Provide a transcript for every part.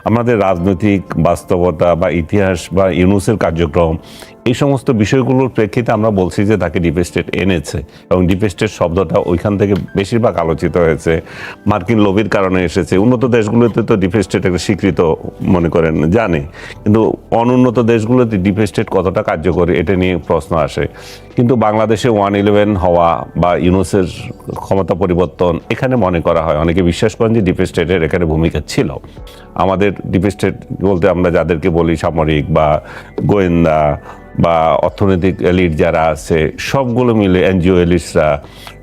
আমাদের রাজনৈতিক বাস্তবতা বা ইতিহাস বা ইউনুসের কার্যক্রম, এই সমস্ত বিষয়গুলোর প্রেক্ষিতে আমরা বলছি যে তাকে ডিপ স্টেট এনেছে, এবং ডিপ স্টেট শব্দটা ওইখান থেকে বেশিরভাগ আলোচিত হয়েছে, মার্কিন লবির কারণে এসেছে। উন্নত দেশগুলোতে তো ডিপ স্টেট একটা স্বীকৃত মনে করেন জানে, কিন্তু অনুন্নত দেশগুলোতে ডিপ স্টেট কতটা কার্যকরী এটা নিয়ে প্রশ্ন আসে। কিন্তু বাংলাদেশে 111 হওয়া বা ইউনুসের ক্ষমতা পরিবর্তন, এখানে মনে করা হয়, অনেকে বিশ্বাস করেন যে ডিপ স্টেটের এখানে ভূমিকা ছিল। আমাদের ডিপ স্টেট বলতে আমরা যাদেরকে বলি সামরিক বা গোয়েন্দা বা অর্থনৈতিক এলিট যারা আছে, সবগুলো মিলে এনজিও এলিটসরা,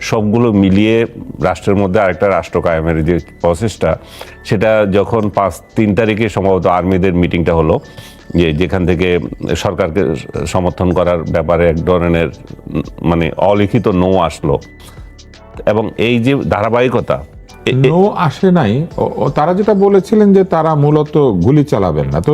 সবগুলো মিলিয়ে রাষ্ট্রের মধ্যে আরেকটা রাষ্ট্র কায়েমের যে প্রসেসটা, সেটা যখন 3 তারিখে সম্ভবত আর্মিদের মিটিংটা হলো, যেখান থেকে সরকারকে সমর্থন করার ব্যাপারে এক ধরনের মানে অলিখিত নো আসলো, এবং এই যে ধারাবাহিকতা নো আসে নাই, তারা যেটা বলেছিলেন যে তারা মূলত গুলি চালাবেন না। তো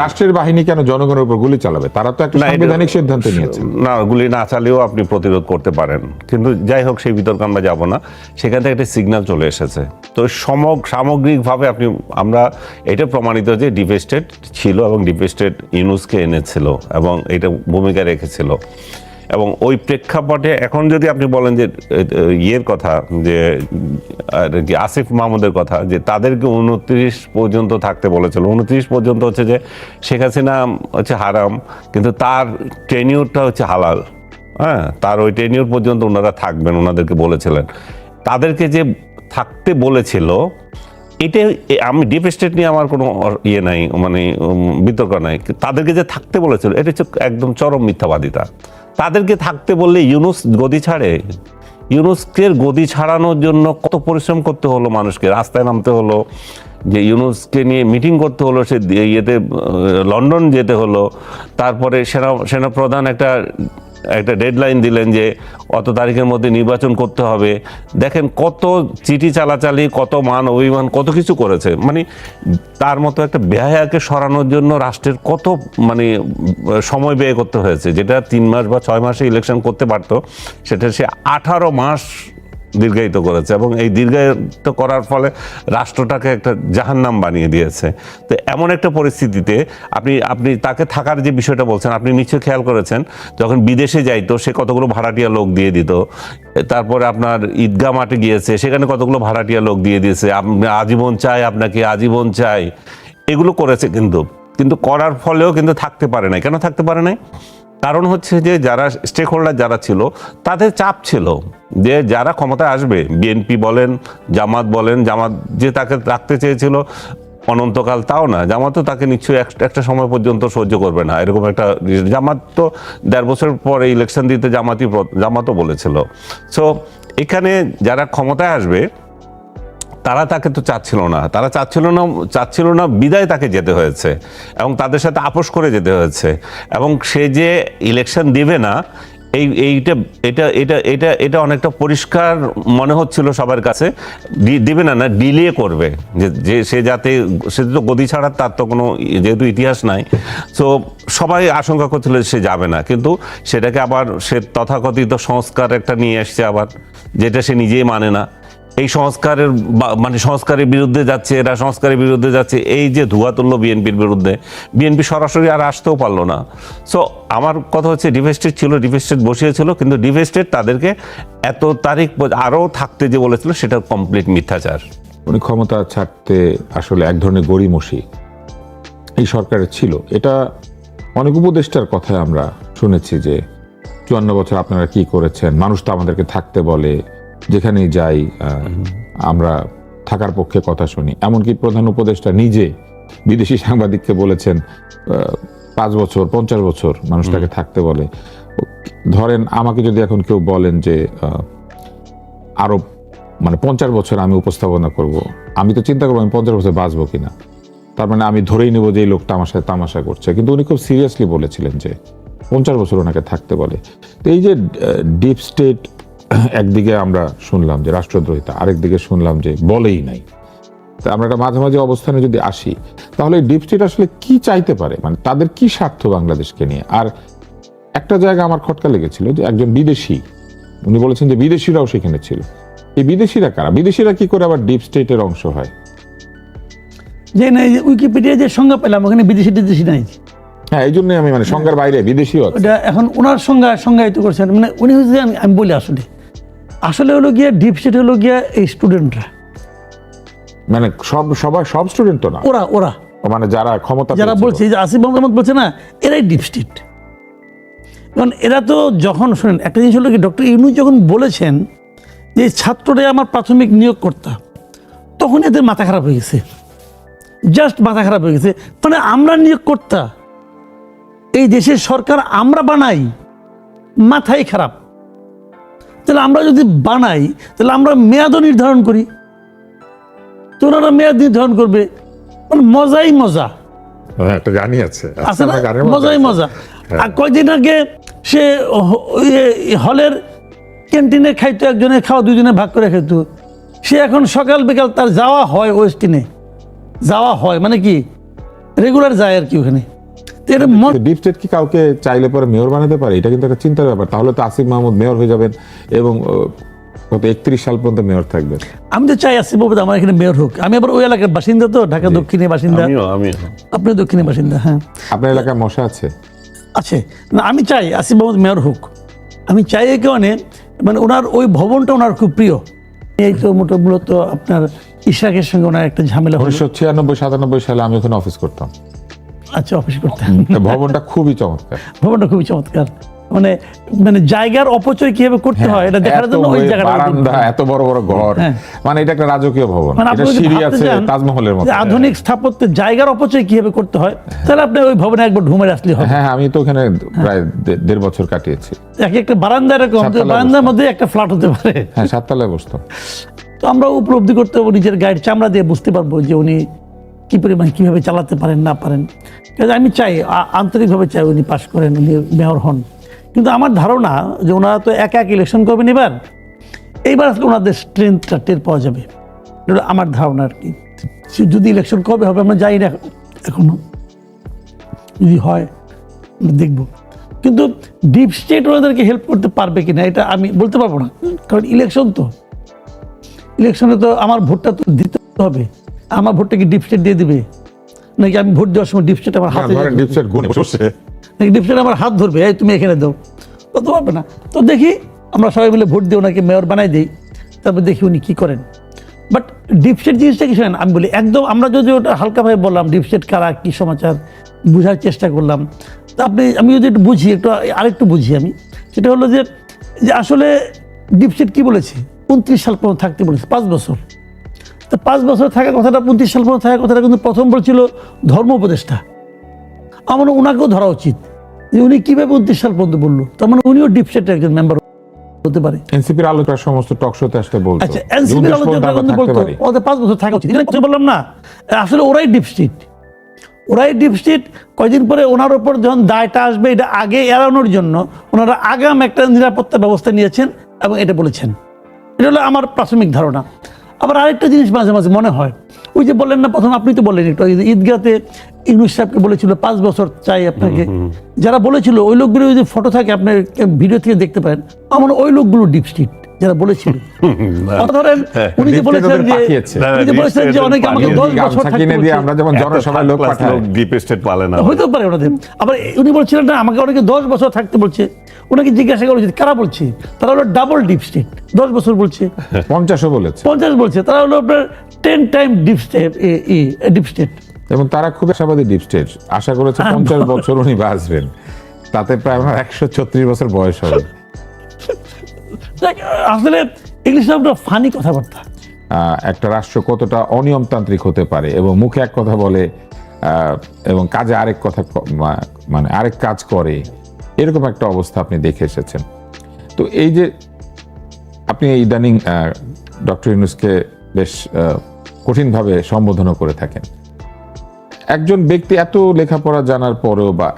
রাষ্ট্রের বাহিনী কেন জনগণের উপর গুলি চালাবে? তারা তো একটা সাংবিধানিক সিদ্ধান্ত নিয়েছে। না, গুলি না চালিয়েও আপনি প্রতিরোধ করতে পারেন, কিন্তু যাই হোক সেই বিতর্কে আমরা যাব না। সেখান থেকে একটা সিগন্যাল চলে এসেছে। তো সামগ্রিকভাবে আমরা এটা প্রমাণিত যে ডিপ স্টেট ছিল এবং ডিপ স্টেট ইউনুসকে এনেছিল এবং এটা ভূমিকা রেখেছিল। এবং ওই প্রেক্ষাপটে এখন যদি আপনি বলেন যে ইয়ের কথা, যে আসিফ মাহমুদের কথা, যে তাদেরকে 29 পর্যন্ত থাকতে বলেছিল। 29 পর্যন্ত হচ্ছে যে শেখ হাসিনা হচ্ছে হারাম, কিন্তু তার টেনিউরটা হচ্ছে হালাল। হ্যাঁ, তার ওই টেনিউর পর্যন্ত ওনারা থাকবেন, ওনাদেরকে বলেছিলেন। তাদেরকে যে থাকতে বলেছিল, এটা আমি ডিপ স্টেট নিয়ে আমার কোনো ইয়ে নাই, মানে বিতর্ক নাই। তাদেরকে যে থাকতে বলেছিল এটা হচ্ছে একদম চরম মিথ্যাবাদিতা। তাদেরকে থাকতে বললে ইউনুস গদি ছাড়ে? ইউনুসকে গদি ছাড়ানোর জন্য কত পরিশ্রম করতে হলো, মানুষকে রাস্তায় নামতে হলো, যে ইউনুসকে নিয়ে মিটিং করতে হলো, সে ইয়েতে লন্ডন যেতে হলো। তারপরে সেনাপ্রধান একটা ডেডলাইন দিলেন যে অত তারিখের মধ্যে নির্বাচন করতে হবে। দেখেন কত চিঠি চালাচালি, কত মান অভিমান, কত কিছু করেছে। মানে তার মতো একটা বেহায়াকে সরানোর জন্য রাষ্ট্রের কত মানে সময় ব্যয় করতে হয়েছে, যেটা 3 মাস বা 6 মাসে ইলেকশন করতে পারতো, সেটা সে 18 মাস দীর্ঘায়িত করেছে। এবং এই দীর্ঘায়িত করার ফলে রাষ্ট্রটাকে একটা জাহান্নাম বানিয়ে দিয়েছে। তো এমন একটা পরিস্থিতিতে আপনি তাকে থাকার যে বিষয়টা বলছেন, আপনি নিশ্চয়ই খেয়াল করেছেন, যখন বিদেশে যাইতো সে কতগুলো ভাড়াটিয়া লোক দিয়ে দিত। তারপরে আপনার ঈদগাহ মাঠে গিয়েছে, সেখানে কতগুলো ভাড়াটিয়া লোক দিয়ে দিয়েছে, আজীবন চাই আপনাকে, আজীবন চাই, এগুলো করেছে। কিন্তু করার ফলেও কিন্তু থাকতে পারে নাই। কেন থাকতে পারে নাই? কারণ হচ্ছে যে যারা স্টেক হোল্ডার যারা ছিল, তাদের চাপ ছিল যে যারা ক্ষমতায় আসবে, বিএনপি বলেন, জামাত বলেন, জামাত যে তাকে রাখতে চেয়েছিল অনন্তকাল, তাও না, জামাতও তাকে নিশ্চয়ই একটা সময় পর্যন্ত সহ্য করবে না, এরকম একটা। জামাত তো 1.5 বছর পরে ইলেকশন দিতে জামাতও বলেছিল। সো এখানে যারা ক্ষমতায় আসবে তারা তাকে তো চাচ্ছিল না, তারা চাচ্ছিল না বিদায় তাকে যেতে হয়েছে, এবং তাদের সাথে আপোষ করে যেতে হয়েছে। এবং সে যে ইলেকশন দিবে না, এটা অনেকটা পরিষ্কার মনে হচ্ছিল সবার কাছে। দিবে না, ডিলে করবে, যে সে তো গদি ছাড়ার তার তো কোনো যেহেতু ইতিহাস নাই, তো সবাই আশঙ্কা করছিল সে যাবে না। কিন্তু সেটাকে আবার সে তথাকথিত সংস্কার একটা নিয়ে আসছে আবার, যেটা সে নিজেই মানে না। এই সংস্কারের বিরুদ্ধে যাচ্ছে, এরা সংস্কারের বিরুদ্ধে যাচ্ছে, এই যে ধোঁয়া তুললো বিএনপির বিরুদ্ধে, বিএনপি সরাসরি আর আসতেও পারলো না। সো আমার কথা হচ্ছে ডিপ স্টেট ছিল, ডিপ স্টেট বসিয়েছিল, কিন্তু ডিপ স্টেট তাদেরকে এত তারিখ আরও থাকতে যে বলেছিল সেটা কমপ্লিট মিথ্যাচার। উনি ক্ষমতা ছাড়তে আসলে এক ধরনের গড়িমসি এই সরকারের ছিল। এটা অনেক উপদেষ্টার কথায় আমরা শুনেছি যে 54 বছর আপনারা কি করেছেন, মানুষ তো আমাদেরকে থাকতে বলে, যেখানেই যাই আমরা থাকার পক্ষে কথা শুনি। এমনকি প্রধান উপদেষ্টা নিজে বিদেশি সাংবাদিককে বলেছেন 5 বছর 50 বছর মানুষ তাকে থাকতে বলে। ধরেন আমাকে যদি এখন কেউ বলেন যে আরো মানে 50 বছর আমি উপস্থাপনা করব, আমি তো চিন্তা করবো আমি 50 বছর বাঁচবো কিনা। তার মানে আমি ধরেই নেবো যে এই লোকটা আমার সাথে তামাশা করছে। কিন্তু উনি খুব সিরিয়াসলি বলেছিলেন যে 50 বছর ওনাকে থাকতে বলে। তো এই যে ডিপ স্টেট, একদিকে আমরা শুনলাম যে রাষ্ট্রদ্রোহিতা, আরেকদিকে শুনলাম যে বলেই নাই। তা আমরা একটা মাঝামাঝি অবস্থানে যদি আসি, তাহলে ডিপ স্টেট আসলে কি চাইতে পারে, মানে তাদের কি স্বার্থ বাংলাদেশকে নিয়ে? আর একটা জায়গা আমার খটকা লেগেছিল যে একজন বিদেশি, উনি বলেছেন যে বিদেশিরাও সেখানে ছিল। এই বিদেশিরা কারা? বিদেশিরা কি করে আবার ডিপ স্টেটের অংশ হয়? যে না এই যে উইকিপিডিয়া যে সংজ্ঞা পেলাম ওখানে বিদেশি টিদেশি নাই, হ্যাঁ, এই জন্যই আমি মানে সংজ্ঞার বাইরে বিদেশিও আছে। ওটা এখন ওনার সংজ্ঞায়িত করছেন, মানে উনি হচ্ছে আমি বলি আসলে হলো গিয়া ডিপ স্টেট হলো গিয়া এই স্টুডেন্টরা, মানে সব স্টুডেন্ট তো না, ওরা মানে যারা ক্ষমতা যারা পেয়েছিল। বলছে যে আসিফ মোহাম্মদ বলছে না, এরাই ডিপ স্টেট। কারণ এরা তো যখন শোনেন একটা জিনিস হলো কি, ডক্টর ইউনূস যখন বলেছেন যে ছাত্ররা আমার প্রাথমিক নিয়োগকর্তা, তখন এদের মাথা খারাপ হয়ে গেছে, জাস্ট মাথা খারাপ হয়ে গেছে। মানে আমরা নিয়োগকর্তা, এই দেশের সরকার আমরা বানাই, মাথাই খারাপ। তাহলে আমরা যদি বানাই তাহলে আমরা মেয়াদও নির্ধারণ করি, তো ওনারা মেয়াদ নির্ধারণ করবে, মানে মজাই মজা একটা গানই আছে, আছে না, মজাই মজা। আর কয়দিন আগে সে হলের ক্যান্টিনে খাইতো, একজনে খাওয়া দুজনে ভাগ করে খাইতো, সে এখন সকাল বিকাল তার যাওয়া হয় ওয়েস্টিনে, যাওয়া হয় মানে কি রেগুলার যায় আর কি ওখানে। ডিপ স্টেট কি কাউকে চাইলে পরে মেয়র বানাতে পারে? এটা কিন্তু একটা চিন্তার ব্যাপার। তাহলে তো আসিফ মাহমুদ মেয়র হয়ে যাবেন এবং কত 31 সাল পর্যন্ত মেয়র থাকবেন। আমি তো চাই আসিফ মাহমুদ আমার এখানে মেয়র হোক। আমি আবার ওই এলাকার বাসিন্দা, তো ঢাকা দক্ষিণের বাসিন্দা। আপনি দক্ষিণের বাসিন্দা? হ্যাঁ। আপনার এলাকায় মশা আছে? আছে না, আমি চাই আসিফ মাহমুদ মেয়র হোক। আমি চাই এ কারণে, মানে ওনার ওই ভবনটা ওনার খুব প্রিয়। এই তো মূলত আপনার ইশাকের সঙ্গে ওনার একটা ঝামেলা হলো 1996-97 সালে আমি ওখানে অফিস করতাম। আচ্ছা, অফিস করতেন। ভবনটা খুবই চমৎকার, ভবনটা খুবই চমৎকার। মানে জায়গার অপচয় কিভাবে করতে হয় এটা দেখার জন্য ওই জায়গাটা, বারান্দা, এত বড় বড় ঘর, মানে এটা একটা রাজকীয় ভবন। মানে এটা আপনি যদি সিঁড়ি ভাবতে আছে যান তাজমহলের মতো। যে আধুনিক স্থাপত্যে জায়গার অপচয় কিভাবে করতে হয়, তাহলে আপনি ওই ভবনে একবার ঢুমে আসলে হবে। হ্যাঁ, আমি তো ওখানে প্রায় 1.5 বছর কাটিয়েছি। একটা বারান্দা এরকম, বারান্দার মধ্যে একটা ফ্ল্যাট হতে পারে। হ্যাঁ, 7 তলায় বসতাম। তো আমরা উপলব্ধি করতে পারবো, নিজের গাইড চামড়া দিয়ে বুঝতে পারবো যে উনি কি পরিমাণ কিভাবে চালাতে পারেন না পারেন। কাজে আমি চাই, আন্তরিকভাবে চাই উনি পাশ করেন, উনি মেয়র হন। কিন্তু আমার ধারণা যে ওনারা তো এক ইলেকশন করবেন এইবার আসলে ওনাদের স্ট্রেংথটা টের পাওয়া যাবে, এটা আমার ধারণা আর কি। যদি ইলেকশন কবে হবে আমরা জানি না এখনো, যদি হয় দেখব। কিন্তু ডিপ স্টেট ওনাদেরকে হেল্প করতে পারবে কিনা এটা আমি বলতে পারবো না, কারণ ইলেকশনে তো আমার ভোটটা তো দিতে হবে। আমার ভোটটা কি ডিপ স্টেট দিয়ে দিবে, নাকি আমি ভোট দেওয়ার সময় ডিপ স্টেট আমার হাতে, ডিপ স্টেট গুনে বসে, নাকি ডিপ স্টেট আমার হাত ধরবে, এই তুমি এখানে দাও, তো পারবে না। তো দেখি আমরা সবাই মিলে ভোট দিয়ে ওনাকে মেয়র বানাই দিই, তারপর দেখি উনি কি করেন। বাট ডিপ স্টেট জিনিসটা কি শোনেন, আমি বলি একদম আমরা যদি ওটা হালকাভাবে বললাম ডিপ স্টেট কারা, কি সমাচার বোঝার চেষ্টা করলাম, তা আমি যদি একটু বুঝি, আরেকটু বুঝি আমি, সেটা হলো যে আসলে ডিপ স্টেট কি বলেছে, 29 সাল পর্যন্ত থাকতে বলেছে, 5 বছর। তো 5 বছর থাকার কথাটা, 29 সাল পর্যন্ত থাকার কথাটা কিন্তু প্রথম বলছিল ধর্ম উপদেষ্টা। আমার ওনাকেও ধরা উচিত যে উনি কিভাবে 29 সাল পর্যন্ত বললো, তার মানে উনিও ডিপ স্টেটের একজন মেম্বার হতে পারে। এনসিপির আলোচনা সমস্ত টক শোতে আসলে বলতো, আচ্ছা, এনসিপির আলোচনা বলতো ওদের 5 বছর থাকা উচিত। বললাম না, আসলে ওরাই ডিপ স্টেট। কয়দিন পরে ওনার উপর যখন দায়টা আসবে, এটা আগে এড়ানোর জন্য ওনারা আগাম একটা নিরাপত্তা ব্যবস্থা নিয়েছেন এবং এটা বলেছেন। এটা হলো আমার প্রাথমিক ধারণা। আবার আরেকটা জিনিস মাঝে মাঝে মনে হয়, ওই যে বললেন না প্রথম, আপনি তো বললেন একটু, ঈদগাতে ইউনূস সাহেবকে বলেছিল 5 বছর চাই আপনাকে, যারা বলেছিল ওই লোকগুলো যদি ফটো থাকে আপনার ভিডিও থেকে দেখতে পারেন, আমার ওই লোকগুলো ডিপ স্টেট যারা বলেছিল। ধরেন উনি যে বলেছেন যে অনেকে আমাকে 10 বছর থাকতে বলছে, আমরা যেমন জনসভায় লোক পাঠাই, ডিপ স্টেট পালে না, হইতে পারে ওনাদের। আবার উনি বলছিলেন না আমাকে অনেকে 10 বছর থাকতে বলছে, ওনাকে জিজ্ঞাসা করা উচিত কারা বলছে, তারা হলো ডাবল ডিপ স্টেট, 10 বছর বলছে, 50ও বলেছে, 50 বলছে, তারা হলো আপনার 10 টাইম ডিপ স্টেট। এবং তারা খুব আশাবাদী ডিপ স্টেট, আশা করেছে 50 বছর উনি বাঁচবেন, তাতে প্রায় আমার 136 বছর বয়স হবে। আসলে ইংলিশ ফানি কথাবার্তা। একটা রাষ্ট্র কতটা অনিয়মতান্ত্রিক হতে পারে এবং মুখে এক কথা বলে এবং কাজে আরেক কথা, মানে আরেক কাজ করে, এরকম একটা অবস্থা আপনি দেখে এসেছেন। তো এই যে আপনি ইদানিং ডক্টর ইউনূসকে বেশ কঠিনভাবে সম্বোধনও করে থাকেন, একজন ব্যক্তি এত লেখাপড়া জানার পরেও বা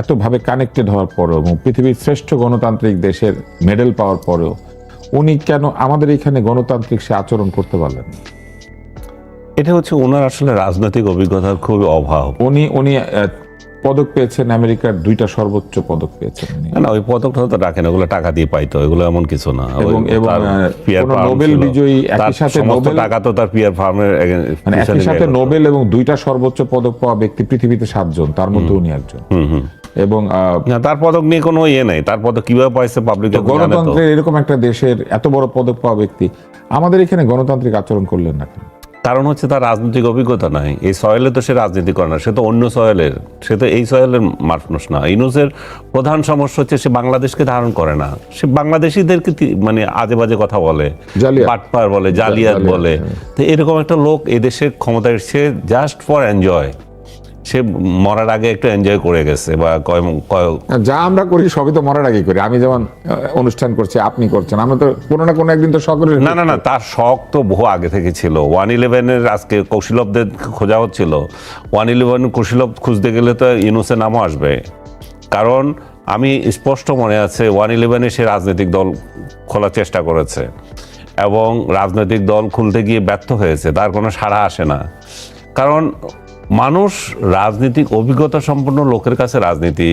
এতভাবে কানেক্টেড হওয়ার পরেও এবং পৃথিবীর শ্রেষ্ঠ গণতান্ত্রিক দেশের মেডেল পাওয়ার পরেও উনি কেন আমাদের এখানে গণতান্ত্রিক সে আচরণ করতে পারলেন? এটা হচ্ছে ওনার আসলে রাজনৈতিক অভিজ্ঞতার খুবই অভাব। উনি পদক পেয়েছেন, আমেরিকার 2টা সর্বোচ্চ পদক পেয়েছেন উনি। না ওই পদকটা তো রাখেন, ওগুলো টাকা দিয়ে পাইতো, এগুলো এমন কিছু না। এবং তার PR কোনো ফার্ম নোবেল ছিল। বিজয়ী তার একই সাথে সমস্ত নোবেল, টাকা তো তার পিয়ার ফার্মের মানে একই সাথে নোবেল এবং 2টা সর্বোচ্চ পদক পাওয়া ব্যক্তি পৃথিবীতে 7 জন, তার মধ্যে উনি একজন। এবং না তার পদক নিয়ে কোনো ইয়ে নেই, তার পদক কিভাবে পাইছে পাবলিক জানে তো। গণতন্ত্রের এরকম একটা দেশের এত বড় পদক পাওয়া ব্যক্তি আমাদের এখানে গণতান্ত্রিক আচরণ করলেন না কেন? কারণ হচ্ছে তার রাজনৈতিক অভিজ্ঞতা নাই। এই সয়েলে তো সে রাজনীতি করে না, সে তো অন্য সয়েলের, সে তো এই সয়েলের মানুষ না। ইউনূসের প্রধান সমস্যা হচ্ছে সে বাংলাদেশকে ধারণ করে না, সে বাংলাদেশিদেরকে মানে আজে বাজে কথা বলে, জালিয়াত। পাটপার বলে, জালিয়াত বলে। তো এরকম একটা লোক এই দেশে ক্ষমতায় এসছে জাস্ট ফর এনজয়। সে মরার আগে একটু এনজয় করে গেছে বা যা আমরা করি সবই তো মরার আগে করি। আমি যেমন অনুষ্ঠান করছি, আপনি করছেন, আমরা তো কোনো না কোনো একদিন তো সকলের না না না, তার শখ তো বহু আগে থেকে ছিল। 111-এর আজকে কৌশলবদের খোঁজা হচ্ছিল, 111 কৌশলব খুঁজতে গেলে তো ইউনূসের নামও আসবে। কারণ আমি স্পষ্ট মনে আছে 111-এ সে রাজনৈতিক দল খোলার চেষ্টা করেছে এবং রাজনৈতিক দল খুলতে গিয়ে ব্যর্থ হয়েছে, তার কোনো সাড়া আসে না। কারণ মানুষ রাজনৈতিক অভিজ্ঞতা সম্পন্ন লোকের কাছে রাজনীতি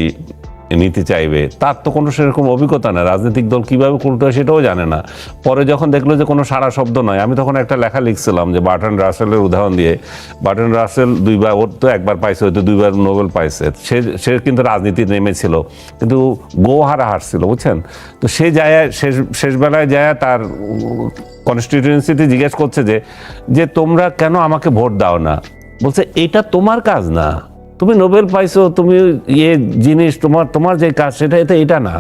নিতে চাইবে, তার তো কোনো সেরকম অভিজ্ঞতা না, রাজনৈতিক দল কিভাবে খুলতে হয় সেটাও জানে না। পরে যখন দেখলো যে কোনো সারা শব্দ নয়, আমি তখন একটা লেখা লিখছিলাম যে বার্ট্রান্ড রাসেলের উদাহরণ দিয়ে। বার্ট্রান্ড রাসেল 2বার, ওর তো 1বার পাইছে, হয়তো 2বার নোবেল পাইছে। সে কিন্তু রাজনীতি নেমেছিল, কিন্তু গোহারা হারছিল, বুঝছেন? তো সে যায় শেষবেলায় যায় তার কনস্টিটিউয়েন্সিতে জিজ্ঞেস করছে যে তোমরা কেন আমাকে ভোট দাও না? বলছে এটা তোমার কাজ না, তুমি নোবেল পাইছো, তুমি ইয়ে জিনিস তোমার যে কাজ সেটা এটা না,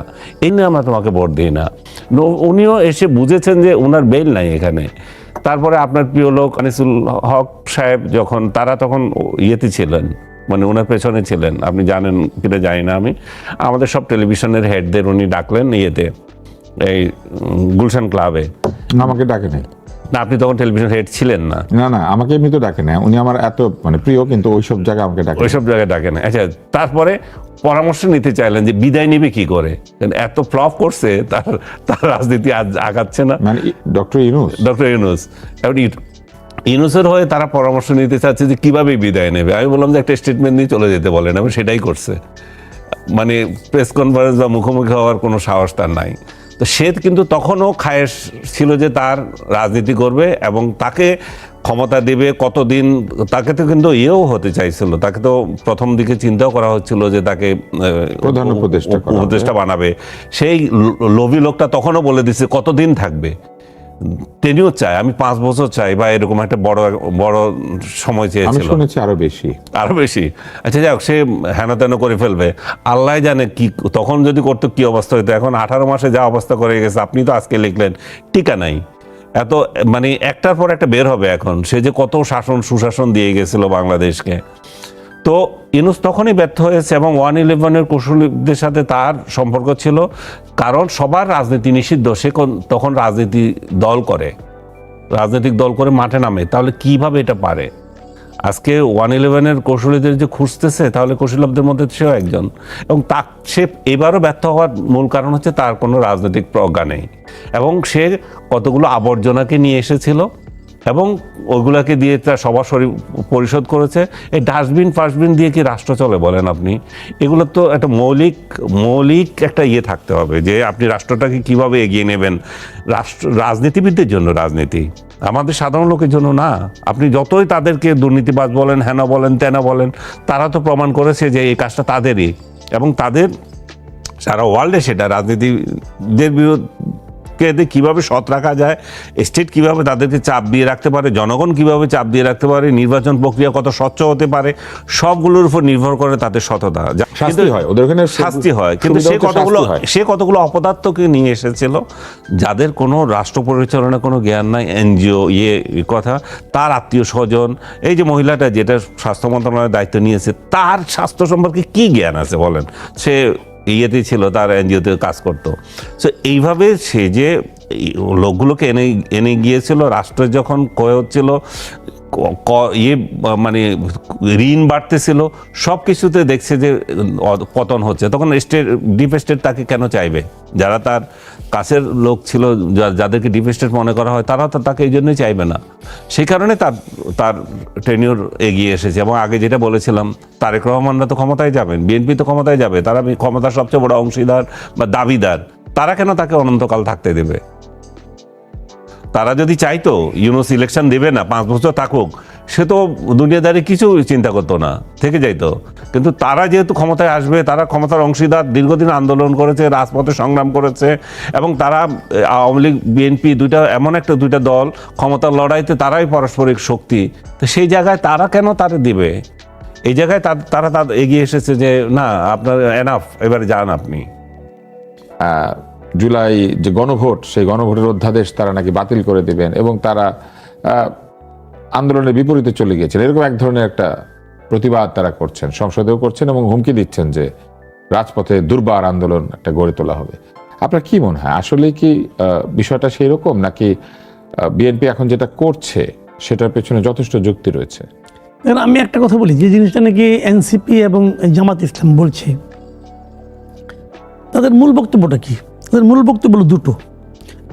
এই নিয়ে আমরা তোমাকে ভোট দিই না। উনিও এসে বুঝেছেন যে ওনার বেল নাই এখানে। তারপরে আপনার প্রিয় লোক আনিসুল হক সাহেব যখন তারা তখন ইয়েতে ছিলেন, মানে ওনার পেছনে ছিলেন, আপনি জানেন কিনা জানি না আমি, আমাদের সব টেলিভিশনের হেডদের উনি ডাকলেন ইয়েতে, এই গুলশান ক্লাবে। আমাকে ডাকে নাই। না আপনি তখন টেলিভিশন হেড ছিলেন না। না না, আমাকে এমনি তো ডাকে না, উনি আমার এত মানে প্রিয়, কিন্তু ওইসব জায়গায় আমাকে ডাকে। ওইসব জায়গায় ডাকে না। আচ্ছা, তারপরে পরামর্শ নিতে চাইলেন যে বিদায় নিবে কি করে, এত ফ্লপ করছে, তার রাজনীতি আগাচ্ছে না। মানে ডক্টর ইউনূস এখন ইউনূসের হয়ে তারা পরামর্শ নিতে চাচ্ছে যে কিভাবে বিদায় নেবে। আমি বললাম যে একটা স্টেটমেন্ট নিয়ে চলে যেতে বলেন, এবং সেটাই করছে। মানে প্রেস কনফারেন্স বা মুখোমুখি হওয়ার কোনো সাহস তার নাই। তো সে কিন্তু তখনও খায়েশ ছিল যে তার রাজনীতি করবে এবং তাকে ক্ষমতা দেবে কতদিন। তাকে তো কিন্তু ইয়েও হতে চাইছিল, তাকে তো প্রথম দিকে চিন্তাও করা হচ্ছিল যে তাকে প্রধান উপদেষ্টা বানাবে। সেই লোভী লোকটা তখনও বলে দিচ্ছে কতদিন থাকবে, টেনিও চাই, আমি 5 বছর চাই, বা এরকম একটা বড় সময় চেয়েছিল। শুনেছি আরো বেশি। আচ্ছা যাক, সে হেন তেন করে ফেলবে, আল্লাহ জানে কি তখন যদি করতো কি অবস্থা হইতো। এখন 18 মাসে যা অবস্থা করে গেছে, আপনি তো আজকে লিখলেন, টিকা নাই, এত মানে একটার পর একটা বের হবে। এখন সে যে কত সুশাসন দিয়ে গেছিল বাংলাদেশকে। তো ইউনূস তখনই ব্যর্থ হয়েছে এবং 111-এর কৌশলীদের সাথে তার সম্পর্ক ছিল, কারণ সবার রাজনীতি নিষিদ্ধ। সে তখন রাজনৈতিক দল করে মাঠে নামে। তাহলে কিভাবে এটা পারে? আজকে 111-এর কৌশলীদের যে খুঁজতেছে, তাহলে কৌশলবদের মধ্যে সেও একজন। এবং সে এবারও ব্যর্থ হওয়ার মূল কারণ হচ্ছে তার কোনো রাজনৈতিক প্রজ্ঞা নেই, এবং সে কতগুলো আবর্জনাকে নিয়ে এসেছিল এবং ওইগুলাকে দিয়ে তার সভা পরিশোধ করেছে। এই ডাস্টবিন দিয়ে কি রাষ্ট্র চলে বলেন আপনি? এগুলো তো একটা মৌলিক একটা ইয়ে থাকতে হবে যে আপনি রাষ্ট্রটাকে কিভাবে এগিয়ে নেবেন। রাজনীতিবিদদের জন্য রাজনীতি, আমাদের সাধারণ লোকের জন্য না। আপনি যতই তাদেরকে দুর্নীতিবাজ বলেন, হেন বলেন, তেনা বলেন, তারা তো প্রমাণ করেছে যে এই কাজটা তাদেরই, এবং তাদের সারা ওয়ার্ল্ডে সেটা রাজনীতিদের বিরুদ্ধে কিভাবে সৎ রাখা যায়, স্টেট কিভাবে তাদেরকে চাপ দিয়ে রাখতে পারে, জনগণ কিভাবে চাপ দিয়ে রাখতে পারে, নির্বাচন প্রক্রিয়া কত স্বচ্ছ হতে পারে, সবগুলোর উপর নির্ভর করে তাদের সততা। শাস্তি হয়, কিন্তু সে কতগুলো অপদার্থকে নিয়ে এসেছিল যাদের কোনো রাষ্ট্র পরিচালনার কোনো জ্ঞান নাই, এনজিও কথা, তার আত্মীয় স্বজন। এই যে মহিলাটা যেটা স্বাস্থ্য মন্ত্রণালয়ের দায়িত্ব নিয়েছে, তার স্বাস্থ্য সম্পর্কে কি জ্ঞান আছে বলেন? সে ইয়েতে ছিল, তার এনজিওতে কাজ করতো। সো এইভাবে সে যে লোকগুলোকে এনে গিয়েছিল, রাষ্ট্রের যখন ক্ষয় হচ্ছিল, মানে ঋণ বাড়তেছিল, সব কিছুতে দেখছে যে পতন হচ্ছে, তখন ডিপ স্টেট তাকে কেন চাইবে? যারা তার কাছের লোক ছিল যাদেরকে ডিফেস্টেড মনে করা হয়, তারা তো তাকে এই জন্যই চাইবে না। সেই কারণে তার টেনিউর এগিয়ে এসেছে। এবং আগে যেটা বলেছিলাম, তারেক রহমানরা তো ক্ষমতায় যাবেন, বিএনপি তো ক্ষমতায় যাবে, তারা ক্ষমতার সবচেয়ে বড় অংশীদার বা দাবিদার, তারা কেন তাকে অনন্তকাল থাকতে দেবে? তারা যদি চাইতো ইউনুস ইলেকশন দেবে না, 5 বছর থাকুক, সে তো দুনিয়াদারি কিছু চিন্তা করতো না, থেকে যাইতো। কিন্তু তারা যেহেতু ক্ষমতায় আসবে, তারা ক্ষমতার অংশীদার, দীর্ঘদিন আন্দোলন করেছে, রাজপথে সংগ্রাম করেছে, এবং তারা আওয়ামী লীগ বিএনপি এমন দুইটা দল, ক্ষমতার লড়াইতে তারাই পারস্পরিক শক্তি। তো সেই জায়গায় তারা কেন তারা দিবে? এই জায়গায় তারা এগিয়ে এসেছে যে না, আপনার এনাফ, এবারে যান আপনি। জুলাই যে গণভোট, সেই গণভোটের অধ্যাদেশ তারা নাকি বাতিল করে দিবেন, এবং তারা আন্দোলনের বিপরীতে চলে গিয়েছেন, এরকম এক ধরনের একটা প্রতিবাদ তারা করছেন, সংসদেও করছেন, এবং হুমকি দিচ্ছেন যে রাজপথে দুর্বার আন্দোলন একটা গড়ে তোলা হবে। আপনার কি মনে হয়, আসলে কি বিষয়টা সেই রকম, নাকি বিএনপি এখন যেটা করছে সেটার পেছনে যথেষ্ট যুক্তি রয়েছে? আমি একটা কথা বলি, যে জিনিসটা নাকি এনসিপি এবং জামাত ইসলাম বলছে, তাদের মূল বক্তব্যটা কি? তাদের মূল বক্তব্য হলো দুটো।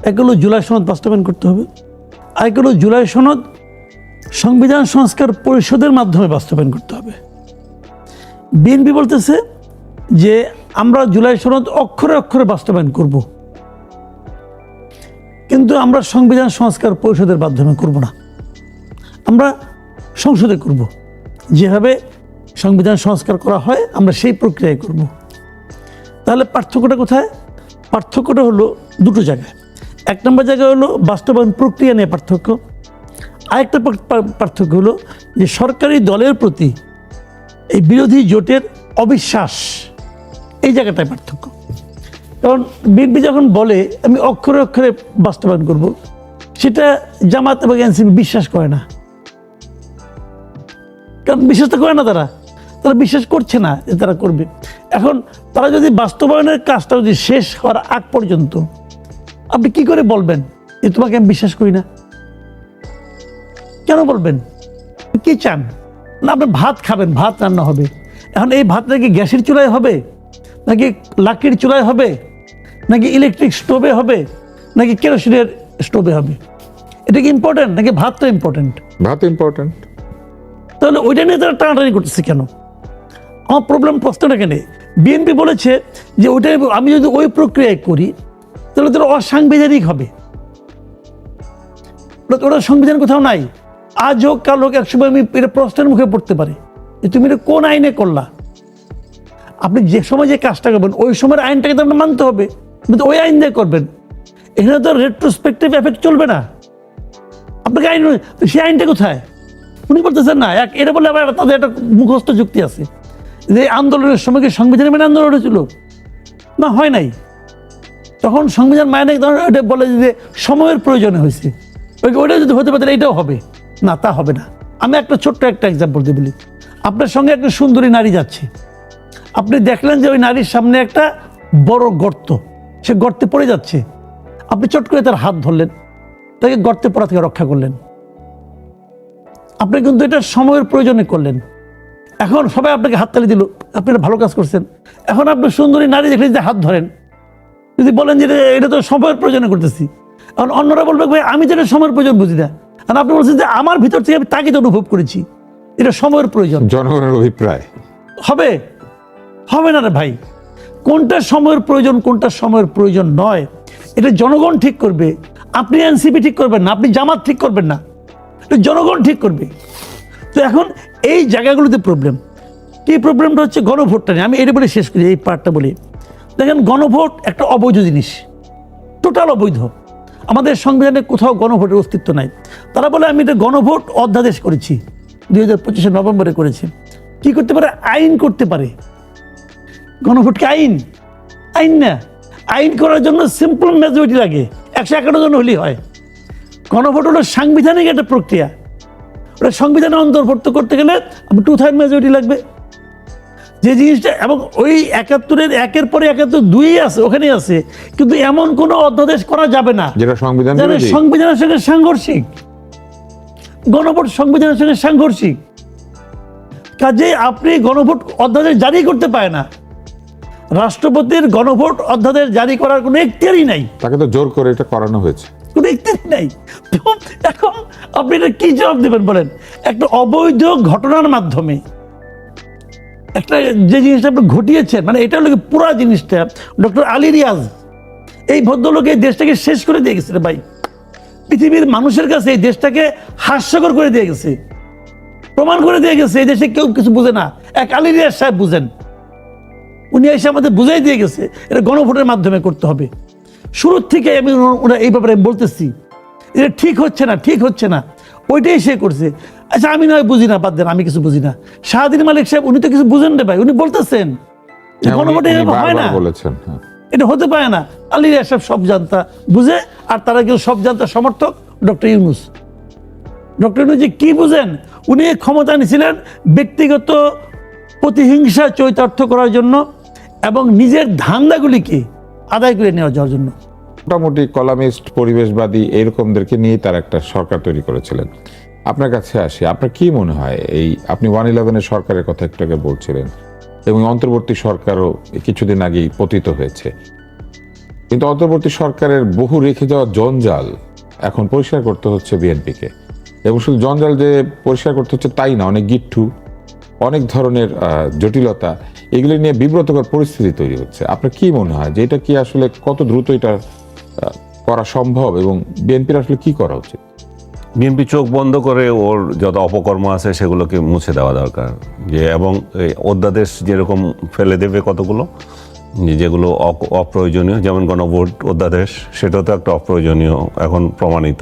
এক হলো জুলাই সনদ বাস্তবায়ন করতে হবে, আর এক হলো জুলাই সনদ সংবিধান সংস্কার পরিষদের মাধ্যমে বাস্তবায়ন করতে হবে। বিএনপি বলতেছে যে আমরা জুলাই সনদ অক্ষরে অক্ষরে বাস্তবায়ন করব, কিন্তু আমরা সংবিধান সংস্কার পরিষদের মাধ্যমে করব না, আমরা সংসদে করব। যেভাবে সংবিধান সংস্কার করা হয় আমরা সেই প্রক্রিয়ায় করব। তাহলে পার্থক্যটা কোথায়? পার্থক্যটা হলো দুটো জায়গায়। এক নম্বর জায়গা হলো বাস্তবায়ন প্রক্রিয়া নিয়ে পার্থক্য। আরেকটা পার্থক্য হলো যে সরকারি দলের প্রতি এই বিরোধী জোটের অবিশ্বাস, এই জায়গাটায় পার্থক্য। কারণ বিএনপি যখন বলে আমি অক্ষরে অক্ষরে বাস্তবায়ন করব, সেটা জামাত এবং এনসিপি বিশ্বাস করে না। কারণ বিশ্বাস তো করে না, তারা বিশ্বাস করছে না যে তারা করবে। এখন তারা যদি বাস্তবায়নের কাজটা যদি শেষ হওয়ার আগ পর্যন্ত, আপনি কি করে বলবেন যে তোমাকে আমি বিশ্বাস করি না? কেন বলবেন? কি চান? না, আপনি ভাত খাবেন, ভাত রান্না হবে। এখন এই ভাত নাকি গ্যাসের চুলায় হবে, নাকি লাকড়ির চুলায় হবে, নাকি ইলেকট্রিক স্টোভে হবে, নাকি কেরোসিনের স্টোভে হবে? এটা কি ইম্পর্টেন্ট, নাকি ভাতটা ইম্পর্টেন্ট? ভাত ইম্পর্টেন্ট। তাহলে ওইটা নিয়ে তারা টানাটানি করতেছে কেন? আমার প্রশ্নটা কেন? বিএনপি বলেছে যে ওইটা আমি যদি ওই প্রক্রিয়ায় করি তাহলে তোরা অসাংবিধানিক হবে। ওটা সংবিধান কোথাও নাই। আজ হোক কাল হোক, একসময় আমি এটা প্রশ্নের মুখে পড়তে পারি যে তুমি এটা কোন আইনে করলা। আপনি যে সময় যে কাজটা করবেন ওই সময়ের আইনটাকে তো আপনার মানতে হবে, কিন্তু ওই আইন দিয়ে করবেন। এখানে তো রেট্রোস্পেক্টিভ এফেক্ট চলবে না। আপনাকে আইন, সেই আইনটা কোথায়? উনি বলতেছেন না, এটা বলে আবার তাদের একটা মুখস্থ যুক্তি আছে যে আন্দোলনের সময় কি সংবিধান মেনে আন্দোলন হয়েছিল? না, হয় নাই। তখন সংবিধান মানে এটা বলে যে সময়ের প্রয়োজনে হয়েছে, ওইটা যদি হতে পারে এটাও হবে না, তা হবে না। আমি ছোট্ট একটা এক্সাম্পল দিয়ে বলি। আপনার সঙ্গে একটা সুন্দরী নারী যাচ্ছে, আপনি দেখলেন যে ওই নারীর সামনে একটা বড় গর্ত, সে গর্তে পড়ে যাচ্ছে, আপনি চট করে তার হাত ধরলেন, তাকে গর্তে পড়া থেকে রক্ষা করলেন। আপনি কিন্তু এটা সময়ের প্রয়োজনে করলেন। এখন সবাই আপনাকে হাততালি দিল, আপনি এটা ভালো কাজ করছেন। এখন আপনি সুন্দরী নারী দেখলে যদি হাত ধরেন, যদি বলেন যে এটা তো সময়ের প্রয়োজনে করতেছি, এখন অন্যরা বলবে ভাই আমি যেটা সময়ের প্রয়োজন বুঝি না, আর আপনি বলছেন যে আমার ভিতর থেকে আমি তাকে তো অনুভব করেছি, এটা সময়ের প্রয়োজন। জনগণের অভিপ্রায় হবে না রে ভাই। কোনটা সময়ের প্রয়োজন, কোনটা সময়ের প্রয়োজন নয়, এটা জনগণ ঠিক করবে। আপনি এনসিপি ঠিক করবেন না, আপনি জামাত ঠিক করবেন না, এটা জনগণ ঠিক করবে। তো এখন এই জায়গাগুলোতে প্রবলেম কি? প্রবলেমটা হচ্ছে গণভোটটা নিয়ে। আমি এটা বলে শেষ করি, এই পার্টটা বলি। দেখেন, গণভোট একটা অবৈধ জিনিস, টোটাল অবৈধ। আমাদের সংবিধানে কোথাও গণভোটের অস্তিত্ব নাই। তারা বলে আমি এটা গণভোট অধ্যাদেশ করেছি, 2025 নভেম্বরে করেছি। কি করতে পারে? আইন করতে পারে। গণভোটকে আইন না। আইন করার জন্য সিম্পল মেজরিটি লাগে, 151 জন হলেই হয়। গণভোট হলো সাংবিধানিক একটা প্রক্রিয়া, ওটা সংবিধানে অন্তর্ভুক্ত করতে গেলে আপনার 2/3 মেজরিটি লাগবে। যে জিনিসটা, এবং ওই 71-এর একের পরে 71 2 আছে, ওখানেই আছে, কিন্তু এমন কোনো অধ্যাদেশ করা যাবে না যেটা সংবিধানের সঙ্গে সাংঘর্ষিক। গণভোট সংবিধানের সঙ্গে সাংঘর্ষিক, কাজে আপনি গণভোট অধ্যাদেশ জারি করতে পারে না। রাষ্ট্রপতির গণভোট অধ্যাদেশ জারি করার কোনো এখতিয়ারই নাই, তাকে তো জোর করে এটা করানো হয়েছে। কোনো এখতিয়ারই নাই। তো এখন আপনি এটা কি জবাব দেবেন বলেন? একটা অবৈধ ঘটনার মাধ্যমে একটা যে জিনিসটা আপনি ঘটিয়েছেন, মানে এটা হলো পুরো জিনিসটা ডক্টর আলী রিয়াজ এই ভদ্রলোক এই দেশটাকে শেষ করে দিয়ে গেছে রে ভাই। পৃথিবীর মানুষের কাছে এই দেশটাকে হাস্যকর করে দিয়ে গেছে, প্রমাণ করে দিয়ে গেছে এই দেশে কেউ কিছু বুঝে না, এক আলী রিয়াজ সাহেব বুঝেন। উনি এসে আমাদের বুঝাই দিয়ে গেছে এটা গণভোটের মাধ্যমে করতে হবে। শুরুর থেকে আমি ওরা এই ব্যাপারে বলতেছি এটা ঠিক হচ্ছে না, ঠিক হচ্ছে না, ওইটাই সে করছে। আচ্ছা আমি নয় বুঝি না, বাদ দেন, আমি কিছু বুঝি না। শাহদিন মালিক সাহেব উনি তো কিছু বুঝেন রে ভাই, উনি বলতেছেন যে হ্যাঁ, গণভোটে উনি এরকম হয় না, বারবার বলেছেন। হ্যাঁ। এটা হতে পারে না। আলী রিয়াজ সাহেব সব জানতা বুঝে, আর তারা কিন্তু সব জানতা সমর্থক ডক্টর ইউনূস। ডক্টর ইউনূস যে কি বুঝেন, উনি ক্ষমতা নিয়েছিলেন ব্যক্তিগত প্রতিহিংসা চরিতার্থ করার জন্য এবং নিজের ধান্দাগুলিকে আদায় করে নেওয়া যাওয়ার জন্য। মোটামুটি কলামিস্ট, পরিবেশবাদী এরকমদেরকে নিয়ে তার একটা সরকার তৈরি করেছিলেন। আপনার কাছে আসি, আপনার কি মনে হয় এই আপনি 111-এর সরকারের কথা একটু আগে বলছিলেন এবং অন্তর্বর্তী সরকারও কিছুদিন আগেই পতিত হয়েছে, কিন্তু অন্তর্বর্তী সরকারের বহু রেখে যাওয়া জঞ্জাল এখন পরিষ্কার করতে হচ্ছে বিএনপিকে। এবং শুধু জঞ্জাল যে পরিষ্কার করতে হচ্ছে তাই না, অনেক গিট্টু, অনেক ধরনের জটিলতা, এগুলি নিয়ে বিব্রতকর পরিস্থিতি তৈরি হচ্ছে। আপনার কি মনে হয় যে এটা কি আসলে কত দ্রুত এটা করা সম্ভব এবং বিএনপির আসলে কি করা উচিত? বিএনপি চোখ বন্ধ করে ওর যত অপকর্ম আছে সেগুলোকে মুছে দেওয়া দরকার। যে এবং এই অধ্যাদেশ যেরকম ফেলে দেবে কতগুলো যেগুলো অপ্রয়োজনীয়, যেমন গণভোট অধ্যাদেশ, সেটাও তো একটা অপ্রয়োজনীয় এখন প্রমাণিত।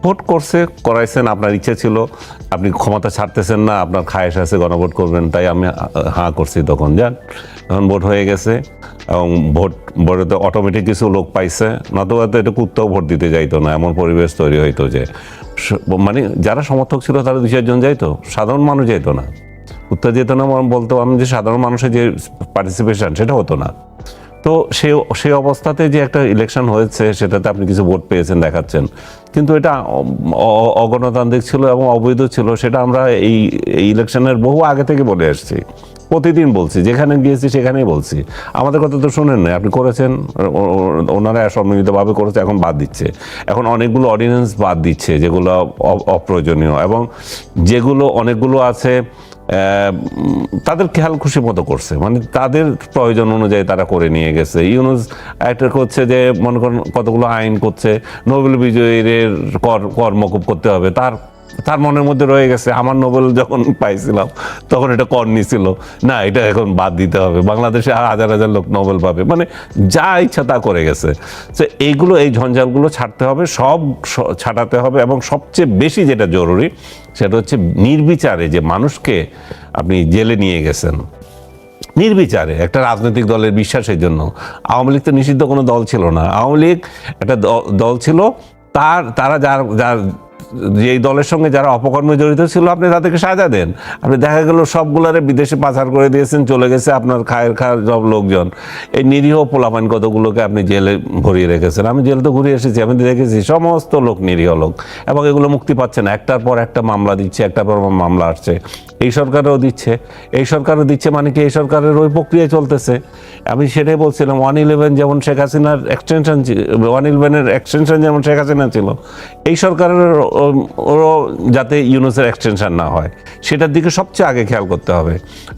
ভোট করছে, করাইছেন, আপনার ইচ্ছে ছিল, আপনি ক্ষমতা ছাড়তেছেন না, আপনার খায়েশ আছে গণভোট করবেন, তাই আমি হাঁ করছি, তখন যান, এখন ভোট হয়ে গেছে এবং ভোটে তো অটোমেটিক কিছু লোক পাইছে, নতুবা তো এটা কুত্তাও ভোট দিতে যাইতো না, এমন পরিবেশ তৈরি হইতো যে মানে যারা সমর্থক ছিল তারা 2-4 জন যাইতো, সাধারণ মানুষ যাইতো না, কুত্তা যেত না। বলতো আমি যে সাধারণ মানুষের যে পার্টিসিপেশন সেটা হতো না। তো সেই অবস্থাতে যে একটা ইলেকশন হয়েছে সেটাতে আপনি কিছু ভোট পেয়েছেন দেখাচ্ছেন, কিন্তু এটা অগণতান্ত্রিক ছিল এবং অবৈধ ছিল, সেটা আমরা এই ইলেকশনের বহু আগে থেকে বলে আসছি, প্রতিদিন বলছি, যেখানে গিয়েছি সেখানেই বলছি। আমাদের কথা তো শোনেন না, আপনি করেছেন, ওনারা সম্মিলিতভাবে করেছে, এখন বাদ দিচ্ছে, এখন অনেকগুলো অর্ডিন্যান্স বাদ দিচ্ছে যেগুলো অপ্রয়োজনীয়, এবং যেগুলো অনেকগুলো আছে তাদের খেয়াল খুশি মতো করছে, মানে তাদের প্রয়োজন অনুযায়ী তারা করে নিয়ে গেছে। ইউনূস একটা করছে যে মনে করেন কতগুলো আইন করছে, নোবেল বিজয়ীর কর মকুব করতে হবে, তার মনের মধ্যে রয়ে গেছে আমার নোবেল যখন পাইছিলাম তখন এটা কর নিছিল না, এটা এখন বাদ দিতে হবে, বাংলাদেশে 1000 লোক নোবেল পাবে, মানে যা ইচ্ছা তা করে গেছে। তো এইগুলো, এই ঝঞ্ঝালগুলো ছাড়তে হবে, সব ছাড়াতে হবে, এবং সবচেয়ে বেশি যেটা জরুরি সেটা হচ্ছে নির্বিচারে যে মানুষকে আপনি জেলে নিয়ে গেছেন, নির্বিচারে একটা রাজনৈতিক দলের বিশ্বাসের জন্য। আওয়ামী লীগ তো নিষিদ্ধ কোনো দল ছিল না, আওয়ামী লীগ একটা দল ছিল, তারা যার যে দলের সঙ্গে যারা অপকর্মে জড়িত ছিল আপনি তাদেরকে সাজা দেন, আপনি দেখা গেল সবগুলারে বিদেশে পাচার করে দিয়েছেন, চলে গেছে আপনার খায়ের সব লোকজন, এই নিরীহ পোলাপান কতগুলোকে আপনি জেলে ভরিয়ে রেখেছেন। আমি জেল তো ঘুরে এসেছি, আমি দেখেছি সমস্ত লোক নিরীহ লোক, এবং এগুলো মুক্তি পাচ্ছে না, একটার পর একটা মামলা দিচ্ছে, একটার পর মামলা আসছে। এই সরকারও দিচ্ছে, মানে কি এই সরকারের ওই প্রক্রিয়া চলতেছে। আমি সেটাই বলছিলাম, 111 যেমন শেখ হাসিনার এক্সটেনশন, 111-এর এক্সটেনশন যেমন শেখ হাসিনা ছিল, এই সরকারের ওরও যাতে ইউনূসের এক্সটেনশন না হয় সেটার দিকে সবচেয়ে আগে খেয়াল করতে হবে।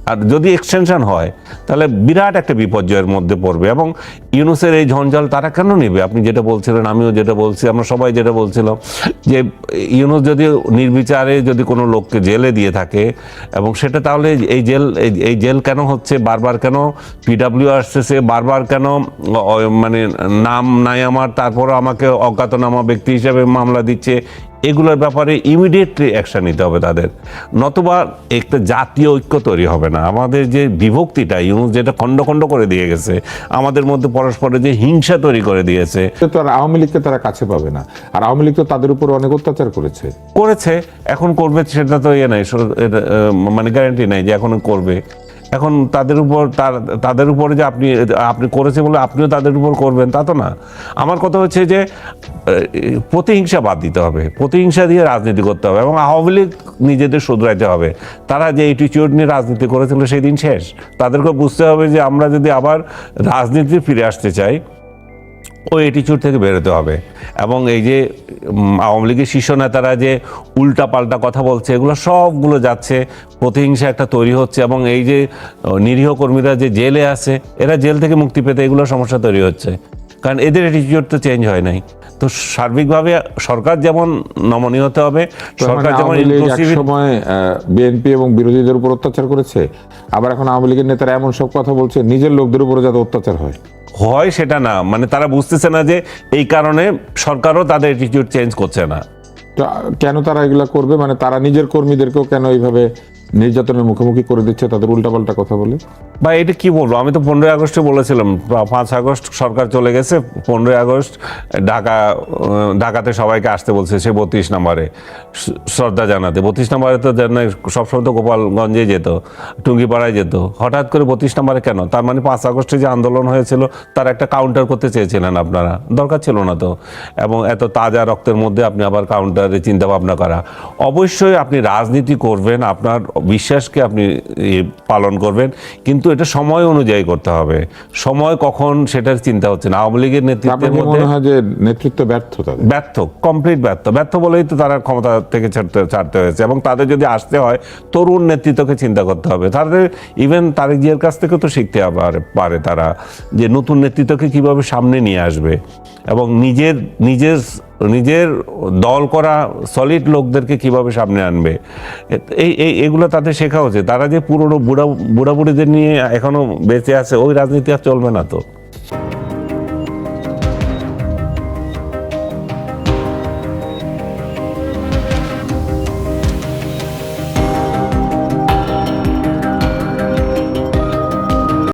আর যদি এক্সটেনশন হয় তাহলে বিরাট একটা বিপর্যয়ের মধ্যে পড়বে, এবং ইউনূসের এই ঝঞ্ঝাল তারা কেন নেবে? আপনি যেটা বলছিলেন, আমিও যেটা বলছি, আমরা সবাই যেটা বলছিলাম, যে ইউনূস যদি নির্বিচারে যদি কোনো লোককে জেলে দিয়ে থাকে, এবং সেটা তাহলে এই জেল কেন হচ্ছে, বারবার কেন পিডাব্লিউ আসতেছে, বারবার কেন মানে নাম নাই আমার, তারপরও আমাকে অজ্ঞাতনামা ব্যক্তি হিসেবে মামলা দিচ্ছে, এগুলোর ব্যাপারে ইমিডিয়েটলি অ্যাকশন নিতে হবে তাদের, নতুবা একটা জাতীয় ঐক্য তৈরি হবে না। আমাদের যে বিভক্তিটা ইউনূস যেটা খণ্ড খণ্ড করে দিয়ে গেছে, আমাদের মধ্যে পরস্পরের যে হিংসা তৈরি করে দিয়েছে, তো আর আওয়ামী লীগকে তারা কাছে পাবে না, আর আওয়ামী লীগ তো তাদের উপর অনেক অত্যাচার করেছে, এখন করবে, সেটা তো নাই, মানে গ্যারান্টি নাই যে এখন করবে। এখন তাদের উপরে যে আপনি করেছে বলে আপনিও তাদের উপর করবেন তা তো না। আমার কথা হচ্ছে যে প্রতিহিংসা বাদ দিতে হবে, প্রতিহিংসা দিয়ে রাজনীতি করতে হবে, এবং আওয়ামী লীগ নিজেদের শুধরাইতে হবে। তারা যে অ্যাটিটিউড নিয়ে রাজনীতি করেছিল সেই দিন শেষ। তাদেরকে বুঝতে হবে যে আমরা যদি আবার রাজনীতি ফিরে আসতে চাই, ওই অ্যাটিটিউড থেকে বেরোতে হবে। এবং এই যে আওয়ামী লীগের শীর্ষ নেতারা যে উল্টা পাল্টা কথা বলছে, এগুলো সবগুলো যাচ্ছে, প্রতিহিংসা একটা তৈরি হচ্ছে। এবং এই যে নিরীহ কর্মীরা যে জেলে আছে, এরা জেল থেকে মুক্তি পেতে এগুলো সমস্যা তৈরি হচ্ছে, কারণ এদের অ্যাটিটিউড তো চেঞ্জ হয় নাই। তো সার্বিকভাবে সরকার যেমন নমনীয় হতে হবে, সরকার যেমন ইনক্লুসিভ। সময় বিএনপি এবং বিরোধীদের উপর অত্যাচার করেছে, আবার এখন আওয়ামী লীগের নেতারা এমন সব কথা বলছে নিজের লোকদের উপরে যাতে অত্যাচার হয় সেটা না, মানে তারা বুঝতেছে না যে এই কারণে সরকারও তাদের অ্যাটিটিউড চেঞ্জ করছে না। তো কেন তারা এগুলা করবে? মানে তারা নিজের কর্মীদেরকেও কেন এইভাবে নির্যাতনের মুখোমুখি করে দিচ্ছে তাদের উল্টাপাল্টা কথা বলে? বা এটা কি বলবো, আমি তো 15ই আগস্টে বলেছিলাম, 5 আগস্ট সরকার চলে গেছে, 15ই আগস্ট ঢাকাতে সবাইকে আসতে বলছে, সে 32 নম্বরে শ্রদ্ধা জানাতে। 32 নম্বরে তো সবসময় তো গোপালগঞ্জে যেত, টুঙ্গিপাড়ায় যেত, হঠাৎ করে 32 নম্বরে কেন? তার মানে 5 আগস্টে যে আন্দোলন হয়েছিল তার একটা কাউন্টার করতে চেয়েছিলেন আপনারা, দরকার ছিল না তো। এবং এত তাজা রক্তের মধ্যে আপনি আবার কাউন্টারে চিন্তা ভাবনা করা। অবশ্যই আপনি রাজনীতি করবেন, আপনার বিশ্বাসকে আপনি পালন করবেন, কিন্তু এটা সময় অনুযায়ী করতে হবে। সময় কখন সেটার চিন্তা হচ্ছে না। আওয়ামী লীগের নেতৃত্বের মধ্যে মনে হয় যে নেতৃত্ব ব্যর্থ, কমপ্লিট ব্যর্থ বলেই তো তারা ক্ষমতা থেকে ছাড়তে হয়েছে। এবং তাদের যদি আসতে হয়, তরুণ নেতৃত্বকে চিন্তা করতে হবে। তাদের ইভেন তারেক জিয়ার কাছ থেকেও তো শিখতে পারে তারা, যে নতুন নেতৃত্বকে কিভাবে সামনে নিয়ে আসবে, এবং নিজের দল করা সলিড লোকদেরকে কিভাবে সামনে আনবে। এগুলো তাদের শেখা হচ্ছে। তারা যে পুরনো বুড়া বুড়িদের নিয়ে এখনো বেঁচে আছে, ওই রাজনীতি আর চলবে না তো।